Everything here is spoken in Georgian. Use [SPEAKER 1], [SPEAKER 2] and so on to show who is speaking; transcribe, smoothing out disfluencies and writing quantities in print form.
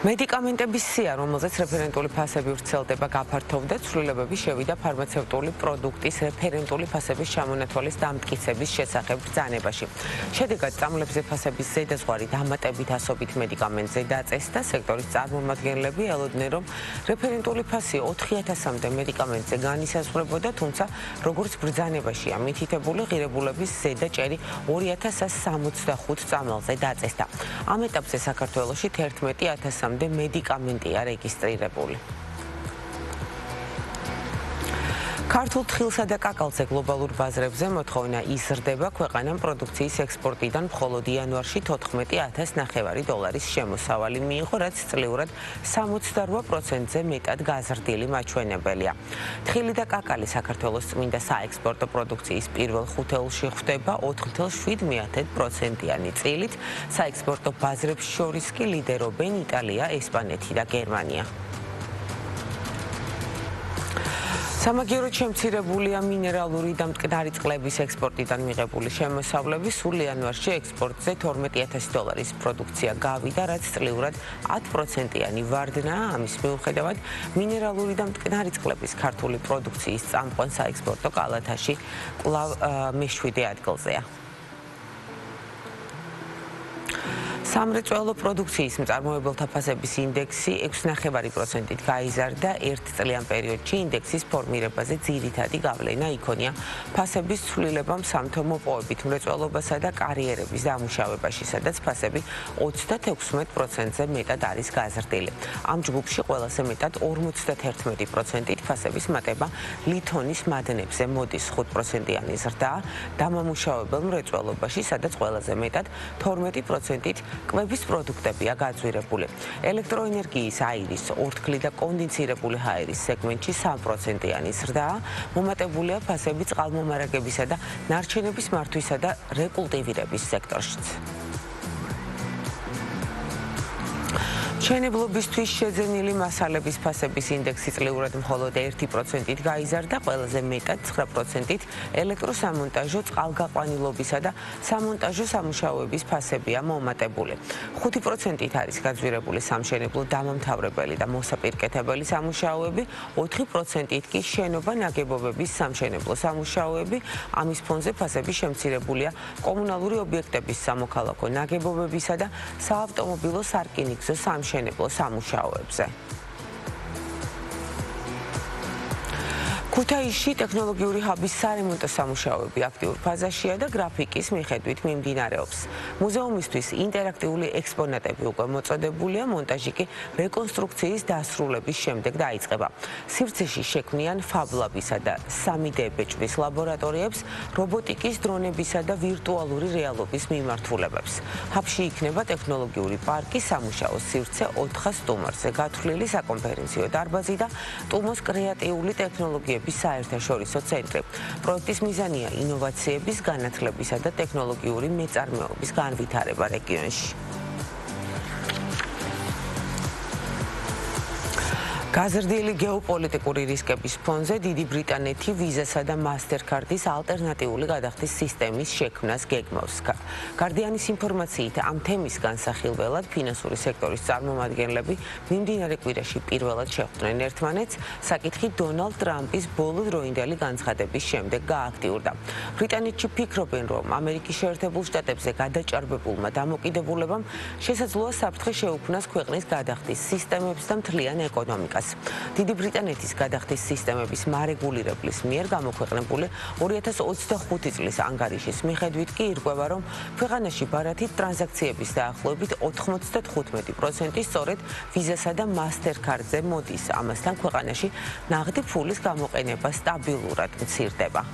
[SPEAKER 1] მედიკამენტების სია, რომელზეც რეფერენტული ფასები ვრცელდება, გაფართოვდა, ცვლილებები შევიდა ფარმაცევტული პროდუქტის რეფერენტული ფასების ჩამონათვალის დამტკიცების შესახებ ბრძანებაში. შედეგად წამლებზე ფასების ზედაზღვარი დამატებით ასობით მედიკამენტზე დაწესდა. სექტორის წარმომადგენლები ელოდნენ, რომ რეფერენტული ფასი 4000-მდე მედიკამენტზე განისაზღვრებოდა, თუმცა როგორც ბრძანებაშია მითითებული, ღირებულების ზედაჭერი 2165 წამალზე დაწესდა. ამ ეტაპზე საქართველოში 11000 მედიკამენტია რეგისტრირებული. ქართულ თხილსა და კაკალზე გლობალურ ბაზრებზე მოთხოვნა იზრდება, ქვეყანამ პროდუქციის ექსპორტიდან მხოლოდ იანვარში 14000 დოლარის შემოსავალი მიიღო, რაც წლიურად 68%-ზე მეტად გაზრდილი მაჩვენებელია. თხილი და კაკალი საქართველოს წმინდა საექსპორტო პროდუქციის პირველ ხუთეულში ხვდება 4,7%-იანი წილით, საექსპორტო ბაზრებს შორის კი ლიდერობენ იტალია, ესპანეთი და გერმანია. სამაგიეროდ შემცირებულია მინერალური და მტკნარი წყლების ექსპორტიდან მიღებული შემოსავლები. სულ იანვარში ექსპორტზე 12000 დოლარის პროდუქცია გავიდა, რაც წლიურად 10%-იანი ვარდნაა. ამის მიუხედავად, მინერალური და მტკნარი წყლების ქართული პროდუქციის წამყვან საექსპორტო კალათაში კვლავ მე-7 ადგილზეა. სამრეწველო პროდუქციის მწარმოებელთა ფასების ინდექსი 6,9%-ით გაიზარდა. ერთ წლიან პერიოდში ინდექსის ფორმირებაზე ძირითადი გავლენა იქონია ფასების ცვლილებამ სამთო მოპოვებით, მრეწველობასა და კარიერების დამუშავებაში, სადაც ფასები 36%-ზე მეტად არის გაზრდილი. ამ ჯგუფში ყველაზე მეტად 51%-ით ფასების მატება ლითონის მადნებზე მოდის, 5%-იანი ზრდა დამამუშავებელ მრეწველობაში, სადაც ყველაზე მეტად 12%-ით კვების პროდუქტებია გაძვირებული. ელექტროენერგიის, აირის, ორთქლი და კონდენსირებული ჰაერის სეგმენტში 3%-იანი ზრდაა, მომატებულია ფასები წყალმომარაგებისა და ნარჩენების მართვისა და რეკულტივირების სექტორშიც. მშენებლობისთვის შეძენილი მასალების ფასების ინდექსი წლიურად მხოლოდ 1%-ით გაიზარდა, ყველაზე მეტად 9%-ით ელექტროსამონტაჟო, წყალგაყვანილობისა და სამონტაჟო სამუშაოების ფასებია მომატებული. 5%-ით არის გაძვირებული სამშენებლო დამამთავრებელი და მოსაპირკეთებელი სამუშაოები, 4%-ით კი შენობა ნაგებობების სამშენებლო სამუშაოები. ამის ფონზე ფასები შემცირებულია კომუნალური ობიექტების, სამოქალაქო ნაგებობებისა და საავტომობილო სარკინიგზო სამშენებლო სამუშაოებზე. ქუთაისში ტექნოლოგიური ჰაბის სარემონტო სამუშაოები აქტიურ ფაზაშია და გრაფიკის მიხედვით მიმდინარეობს. მუზეუმისთვის ინტერაქტიული ექსპონატები უკვე მოწოდებულია, მონტაჟი კი რეკონსტრუქციის დასრულების შემდეგ დაიწყება. სივრცეში შექმნიან ფაბლაბისა და 3D ბეჭდის ლაბორატორიებს, რობოტიკის, დრონებისა და ვირტუალური რეალობის მიმართულებებს. ჰაბში იქნება ტექნოლოგიური პარკი, სამუშაო სივრცე 400 სტუმარზე გათვლილი საკონფერენციო დარბაზი და ტუმოს კრეატიული ტექნოლოგიების საერთაშორისო ცენტრი. პროექტის მიზანია ინოვაციების, განათლებისა და ტექნოლოგიური მეწარმეობის განვითარება რეგიონში. გაზრდილი გეოპოლიტიკური რისკების ფონზე დიდი ბრიტანეთი ვიზასა და მასტერკარდის ალტერნატიული გადახდის სისტემის შექმნას გეგმავს. გარდიანის ინფორმაციით, ამ თემის განსახილველად ფინანსური სექტორის წარმომადგენლები მიმდინარე კვირაში პირველად შეხვდნენ ერთმანეთს. საკითხი დონალდ ტრამპის ბოლოდროინდელი განცხადების შემდეგ გააქტიურდა. ბრიტანეთში ფიქრობენ, რომ ამერიკის შეერთებულ შტატებზე გადაჭარბებულმა დამოკიდებულებამ შესაძლოა საფრთხე შეუქმნას ქვეყნის გადახდის სისტემებს და მთლიან ეკონომიკას. დიდი ბრიტანეთის გადახდის სისტემების მარეგულირებლის მიერ გამოქვეყნებული 2025 წლის ანგარიშის მიხედვით კი ირკვევა, რომ ქვეყანაში ბარათით ტრანზაქციების დაახლოებით 95% სწორედ ვიზასა და მასტერკარდზე მოდის. ამასთან ქვეყანაში ნაღდი ფულის გამოყენება სტაბილურად მცირდება.